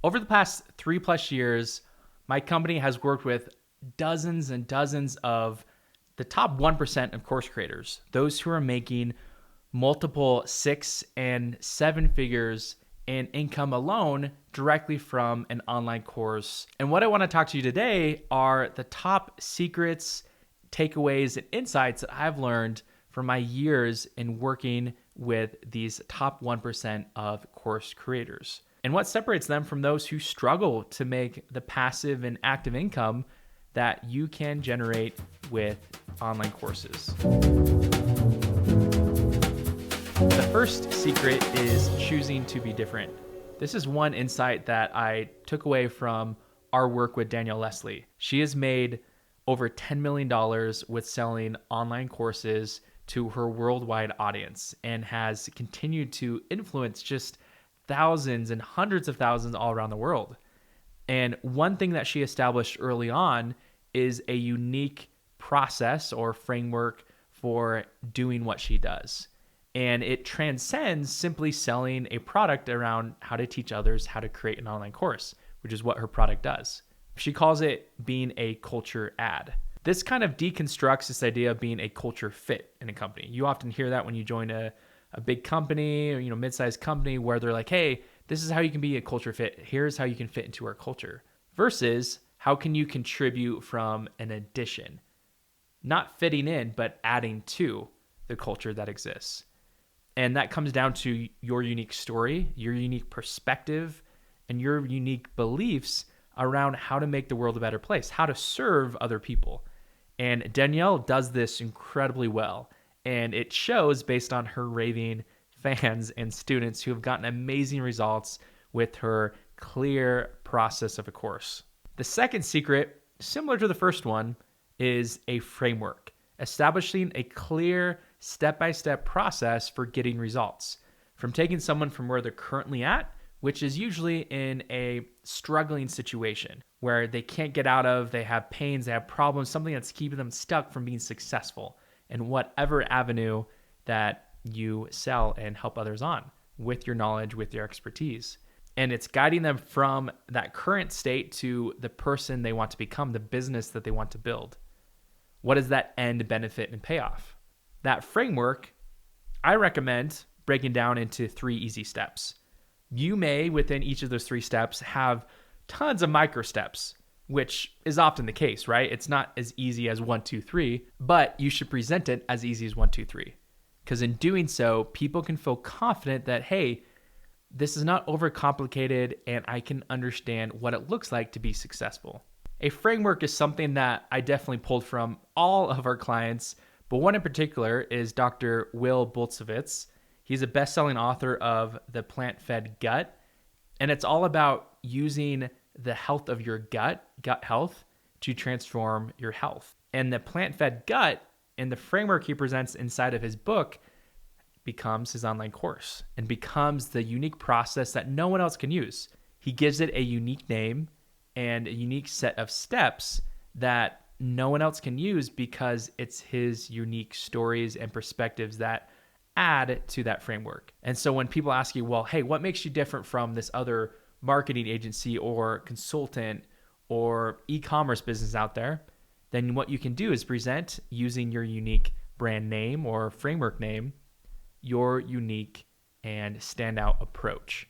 Over the past 3+ years, my company has worked with dozens and dozens of the top 1% of course creators, those who are making multiple 6 and 7 figures in income alone directly from an online course. And what I want to talk to you today are the top secrets, takeaways, and insights that I've learned from my years in working with these top 1% of course creators, and what separates them from those who struggle to make the passive and active income that you can generate with online courses. The first secret is choosing to be different. This is one insight that I took away from our work with Danielle Leslie. She has made over $10 million with selling online courses to her worldwide audience and has continued to influence just thousands and hundreds of thousands all around the world. And one thing that she established early on is a unique process or framework for doing what she does. And it transcends simply selling a product around how to teach others how to create an online course, which is what her product does. She calls it being a culture ad. This kind of deconstructs this idea of being a culture fit in a company. You often hear that when you join a big company or mid-sized company where they're like, hey, this is how you can be a culture fit. Here's how you can fit into our culture. Versus how can you contribute from an addition? Not fitting in, but adding to the culture that exists. And that comes down to your unique story, your unique perspective, and your unique beliefs around how to make the world a better place, how to serve other people. And Danielle does this incredibly well. And it shows based on her raving fans and students who have gotten amazing results with her clear process of a course. The second secret, similar to the first one, is a framework, establishing a clear step-by-step process for getting results. From taking someone from where they're currently at, which is usually in a struggling situation where they can't get out of, they have pains, they have problems, something that's keeping them stuck from being successful in whatever avenue that you sell and help others on with your knowledge, with your expertise. And it's guiding them from that current state to the person they want to become, the business that they want to build. What is that end benefit and payoff? That framework, I recommend breaking down into 3 easy steps. You may, within each of those 3 steps, have tons of micro steps, which is often the case, right? It's not as easy as 1, 2, 3, but you should present it as easy as 1, 2, 3. Because in doing so, people can feel confident that, hey, this is not overcomplicated and I can understand what it looks like to be successful. A framework is something that I definitely pulled from all of our clients, but one in particular is Dr. Will Bulsiewicz. He's a best-selling author of The Plant-Fed Gut, and it's all about using the health of your gut health, to transform your health. And the plant-fed gut and the framework he presents inside of his book becomes his online course and becomes the unique process that no one else can use. He gives it a unique name and a unique set of steps that no one else can use because it's his unique stories and perspectives that add to that framework. And so when people ask you, well, hey, what makes you different from this other marketing agency or consultant or e-commerce business out there, then what you can do is present using your unique brand name or framework name, your unique and standout approach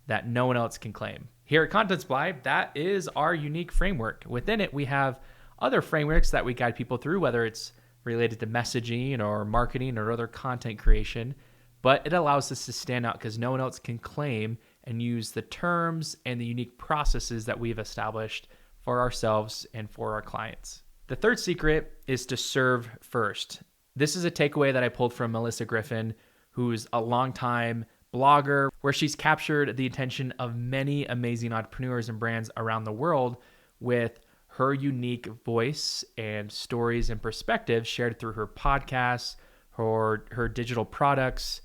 that no one else can claim. Here at Content Supply, that is our unique framework. Within it, we have other frameworks that we guide people through, whether it's related to messaging or marketing or other content creation, but it allows us to stand out because no one else can claim and use the terms and the unique processes that we've established for ourselves and for our clients. The third secret is to serve first. This is a takeaway that I pulled from Melissa Griffin, who's a longtime blogger, where she's captured the attention of many amazing entrepreneurs and brands around the world with her unique voice and stories and perspectives shared through her podcasts, her digital products,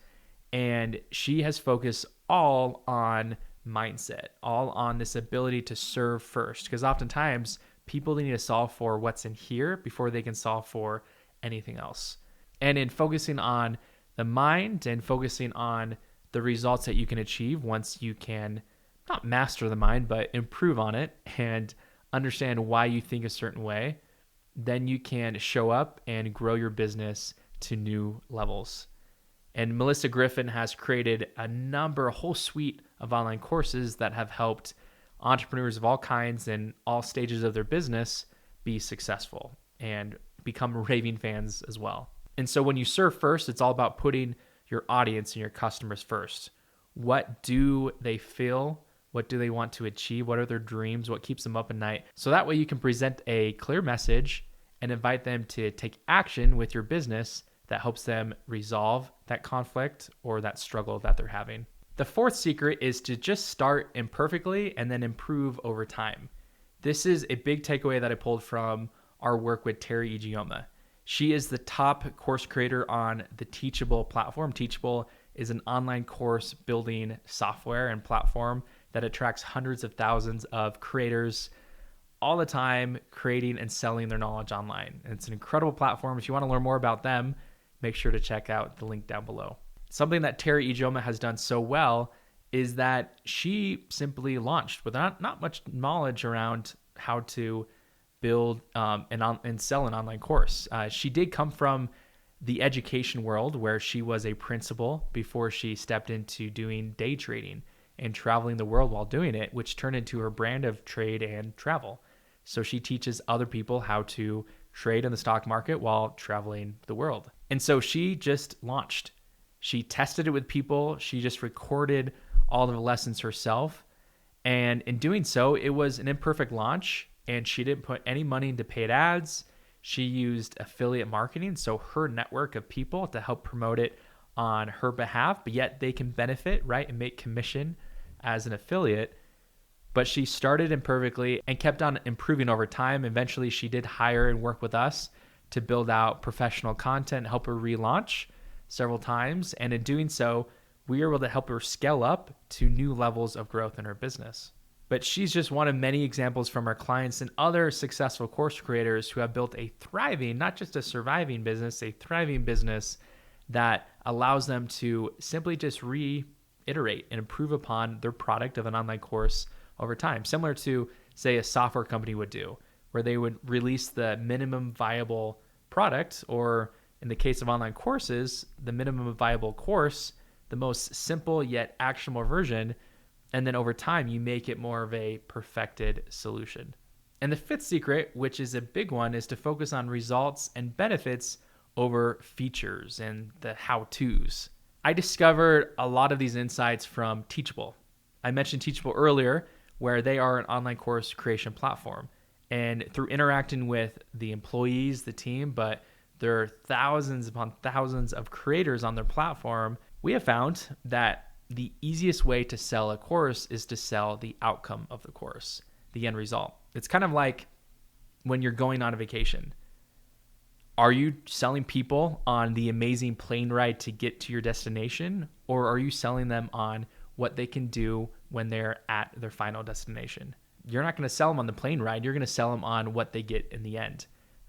and she has focused all on mindset, all on this ability to serve first, because oftentimes people need to solve for what's in here before they can solve for anything else. And in focusing on the mind and focusing on the results that you can achieve once you can not master the mind, but improve on it and understand why you think a certain way, then you can show up and grow your business to new levels. And Melissa Griffin has created a whole suite of online courses that have helped entrepreneurs of all kinds and all stages of their business be successful and become raving fans as well. And so when you serve first, it's all about putting your audience and your customers first. What do they feel? What do they want to achieve? What are their dreams? What keeps them up at night? So that way you can present a clear message and invite them to take action with your business that helps them resolve that conflict or that struggle that they're having. The fourth secret is to just start imperfectly and then improve over time. This is a big takeaway that I pulled from our work with Terry Ijeoma. She is the top course creator on the Teachable platform. Teachable is an online course building software and platform that attracts hundreds of thousands of creators all the time, creating and selling their knowledge online. And it's an incredible platform. If you want to learn more about them, make sure to check out the link down below. Something that Terry Ijeoma has done so well is that she simply launched with not much knowledge around how to build and sell an online course. She did come from the education world where she was a principal before she stepped into doing day trading and traveling the world while doing it, which turned into her brand of trade and travel. So she teaches other people how to trade in the stock market while traveling the world. And so she just launched. She tested it with people. She just recorded all of the lessons herself. And in doing so, it was an imperfect launch, and she didn't put any money into paid ads. She used affiliate marketing, so her network of people to help promote it on her behalf, but yet they can benefit, right, and make commission as an affiliate. But she started imperfectly and kept on improving over time. Eventually, she did hire and work with us to build out professional content, help her relaunch several times. And in doing so, we were able to help her scale up to new levels of growth in her business. But she's just one of many examples from our clients and other successful course creators who have built a thriving, not just a surviving business, a thriving business that allows them to simply just reiterate and improve upon their product of an online course over time, similar to, say, a software company would do, where they would release the minimum viable product, or in the case of online courses, the minimum viable course, the most simple yet actionable version, and then over time, you make it more of a perfected solution. And the fifth secret, which is a big one, is to focus on results and benefits over features and the how-tos. I discovered a lot of these insights from Teachable. I mentioned Teachable earlier, where they are an online course creation platform. And through interacting with the employees, the team, but there are thousands upon thousands of creators on their platform, we have found that the easiest way to sell a course is to sell the outcome of the course, the end result. It's kind of like when you're going on a vacation. Are you selling people on the amazing plane ride to get to your destination, or are you selling them on what they can do when they're at their final destination? You're not going to sell them on the plane ride. You're going to sell them on what they get in the end,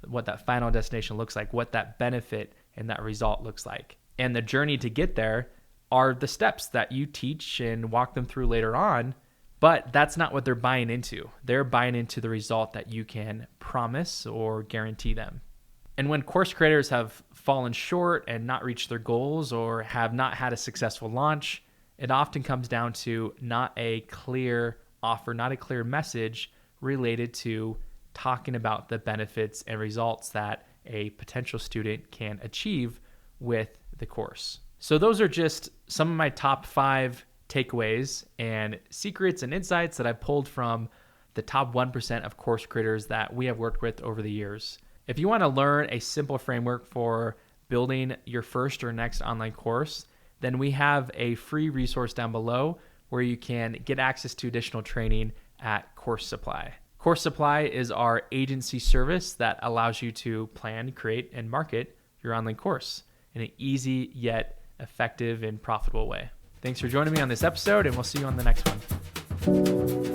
what that final destination looks like, what that benefit and that result looks like. And the journey to get there are the steps that you teach and walk them through later on, but that's not what they're buying into. They're buying into the result that you can promise or guarantee them. And when course creators have fallen short and not reached their goals or have not had a successful launch, it often comes down to not a clear offer, not a clear message related to talking about the benefits and results that a potential student can achieve with the course. So those are just some of my top 5 takeaways and secrets and insights that I pulled from the top 1% of course creators that we have worked with over the years. If you want to learn a simple framework for building your first or next online course, then we have a free resource down below where you can get access to additional training at Course Supply. Course Supply is our agency service that allows you to plan, create, and market your online course in an easy yet effective and profitable way. Thanks for joining me on this episode, and we'll see you on the next one.